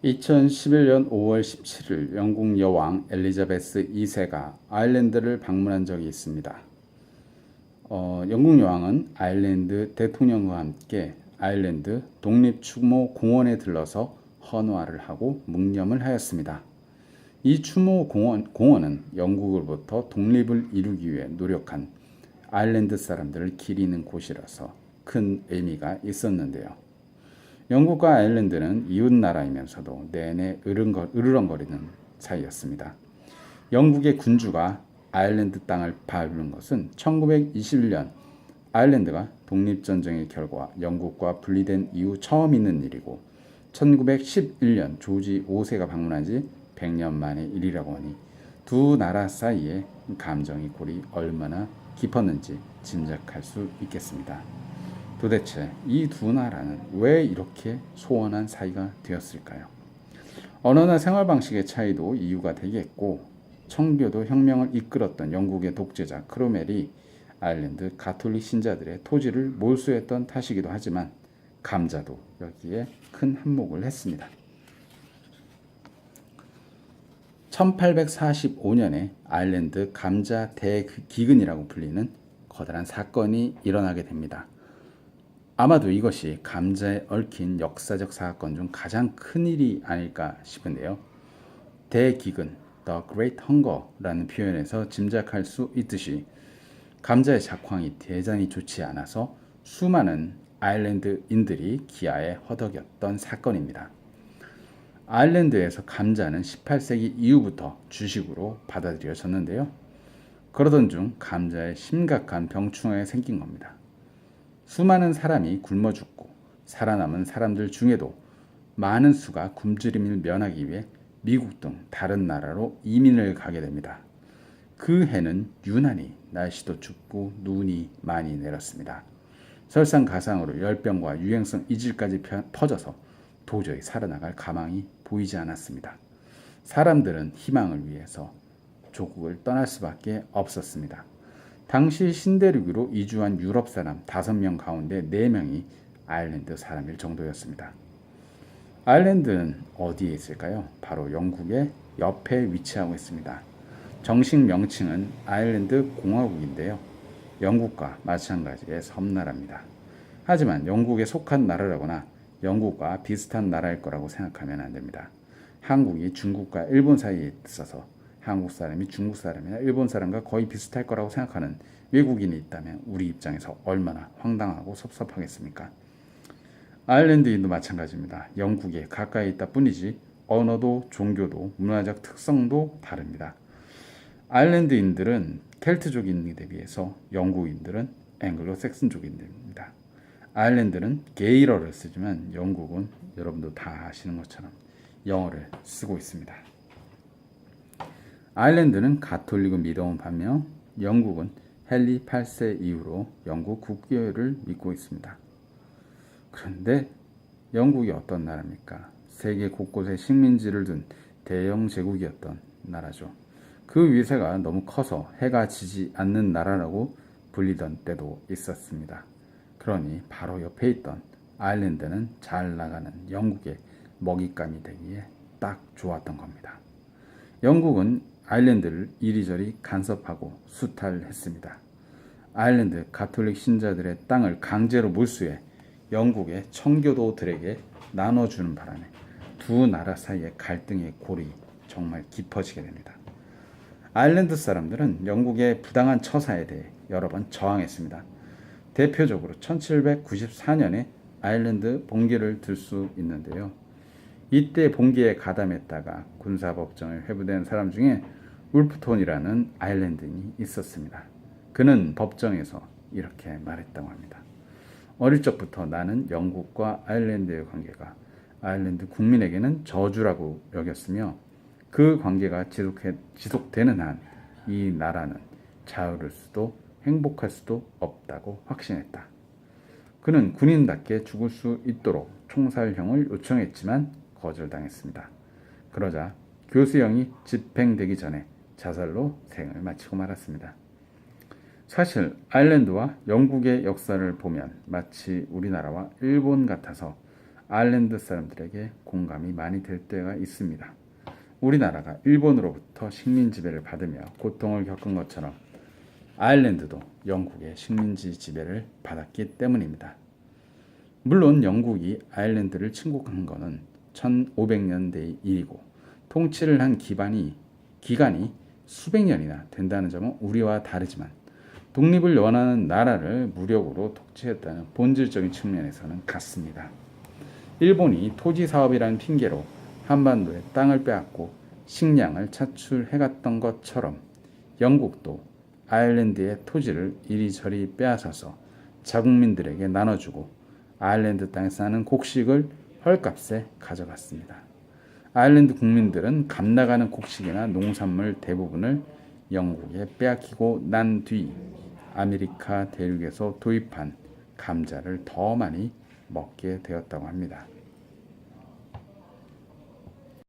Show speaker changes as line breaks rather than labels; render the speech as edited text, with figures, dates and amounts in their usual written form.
2011년 5월 17일 영국 여왕 엘리자베스 2세가 아일랜드를 방문한 적이 있습니다. 영국 여왕은 아일랜드 대통령과 함께 아일랜드 독립추모 공원에 들러서 헌화를 하고 묵념을 하였습니다. 이 추모 공원은 영국으로부터 독립을 이루기 위해 노력한 아일랜드 사람들을 기리는 곳이라서 큰 의미가 있었는데요. 영국과 아일랜드는 이웃 나라이면서도 내내 으르렁거리는 사이였습니다. 영국의 군주가 아일랜드 땅을 밟는 것은 1921년 아일랜드가 독립전쟁의 결과 영국과 분리된 이후 처음 있는 일이고 1911년 조지 5세가 방문한 지 100년 만의 일이라고 하니 두 나라 사이의 감정의 골이 얼마나 깊었는지 짐작할 수 있겠습니다. 도대체 이 두 나라는 왜 이렇게 소원한 사이가 되었을까요? 언어나 생활 방식의 차이도 이유가 되겠고 청교도 혁명을 이끌었던 영국의 독재자 크로멜이 아일랜드 가톨릭 신자들의 토지를 몰수했던 탓이기도 하지만 감자도 여기에 큰 한몫을 했습니다. 1845년에 아일랜드 감자 대기근이라고 불리는 커다란 사건이 일어나게 됩니다. 아마도 이것이 감자에 얽힌 역사적 사건 중 가장 큰 일이 아닐까 싶은데요. 대기근, The Great Hunger라는 표현에서 짐작할 수 있듯이 감자의 작황이 대단히 좋지 않아서 수많은 아일랜드인들이 기아에 허덕였던 사건입니다. 아일랜드에서 감자는 18세기 이후부터 주식으로 받아들여졌는데요. 그러던 중 감자에 심각한 병충해가 생긴 겁니다. 수많은 사람이 굶어 죽고 살아남은 사람들 중에도 많은 수가 굶주림을 면하기 위해 미국 등 다른 나라로 이민을 가게 됩니다. 그 해는 유난히 날씨도 춥고 눈이 많이 내렸습니다. 설상가상으로 열병과 유행성 이질까지 퍼져서 도저히 살아나갈 가망이 보이지 않았습니다. 사람들은 희망을 위해서 조국을 떠날 수밖에 없었습니다. 당시 신대륙으로 이주한 유럽 사람 5명 가운데 4명이 아일랜드 사람일 정도였습니다. 아일랜드는 어디에 있을까요? 바로 영국의 옆에 위치하고 있습니다. 정식 명칭은 아일랜드 공화국인데요. 영국과 마찬가지의 섬나라입니다. 하지만 영국에 속한 나라라거나 영국과 비슷한 나라일 거라고 생각하면 안 됩니다. 한국이 중국과 일본 사이에 있어서 한국 사람이 중국 사람이나 일본 사람과 거의 비슷할 거라고 생각하는 외국인이 있다면 우리 입장에서 얼마나 황당하고 섭섭하겠습니까? 아일랜드인도 마찬가지입니다. 영국에 가까이 있다 뿐이지 언어도 종교도 문화적 특성도 다릅니다. 아일랜드인들은 켈트족인들에 비해서 영국인들은 앵글로색슨족인들입니다. 아일랜드는 게일어를 쓰지만 영국은 여러분도 다 아시는 것처럼 영어를 쓰고 있습니다. 아일랜드는 가톨릭을 믿어온 반면 영국은 헨리 8세 이후로 영국 국교를 믿고 있습니다. 그런데 영국이 어떤 나라입니까? 세계 곳곳에 식민지를 둔 대영 제국이었던 나라죠. 그 위세가 너무 커서 해가 지지 않는 나라라고 불리던 때도 있었습니다. 그러니 바로 옆에 있던 아일랜드는 잘 나가는 영국의 먹잇감이 되기에 딱 좋았던 겁니다. 영국은 아일랜드를 이리저리 간섭하고 수탈했습니다. 아일랜드 가톨릭 신자들의 땅을 강제로 몰수해 영국의 청교도들에게 나눠주는 바람에 두 나라 사이의 갈등의 골이 정말 깊어지게 됩니다. 아일랜드 사람들은 영국의 부당한 처사에 대해 여러 번 저항했습니다. 대표적으로 1794년에 아일랜드 봉기를 들 수 있는데요. 이때 봉기에 가담했다가 군사법정에 회부된 사람 중에 울프톤이라는 아일랜드인이 있었습니다. 그는 법정에서 이렇게 말했다고 합니다. 어릴 적부터 나는 영국과 아일랜드의 관계가 아일랜드 국민에게는 저주라고 여겼으며 그 관계가 지속되는 한 이 나라는 자유로울 수도 행복할 수도 없다고 확신했다. 그는 군인답게 죽을 수 있도록 총살형을 요청했지만 거절당했습니다. 그러자 교수형이 집행되기 전에 자살로 생을 마치고 말았습니다. 사실 아일랜드와 영국의 역사를 보면 마치 우리나라와 일본 같아서 아일랜드 사람들에게 공감이 많이 될 때가 있습니다. 우리나라가 일본으로부터 식민 지배를 받으며 고통을 겪은 것처럼 아일랜드도 영국의 식민지 지배를 받았기 때문입니다. 물론 영국이 아일랜드를 침공한 것은 1500년대의 일이고 통치를 한 기간이 수백 년이나 된다는 점은 우리와 다르지만 독립을 원하는 나라를 무력으로 통치했다는 본질적인 측면에서는 같습니다. 일본이 토지 사업이라는 핑계로 한반도에 땅을 빼앗고 식량을 차출해갔던 것처럼 영국도 아일랜드의 토지를 이리저리 빼앗아서 자국민들에게 나눠주고 아일랜드 땅에 사는 곡식을 헐값에 가져갔습니다. 아일랜드 국민들은 값나가는 곡식이나 농산물 대부분을 영국에 빼앗기고 난 뒤 아메리카 대륙에서 도입한 감자를 더 많이 먹게 되었다고 합니다.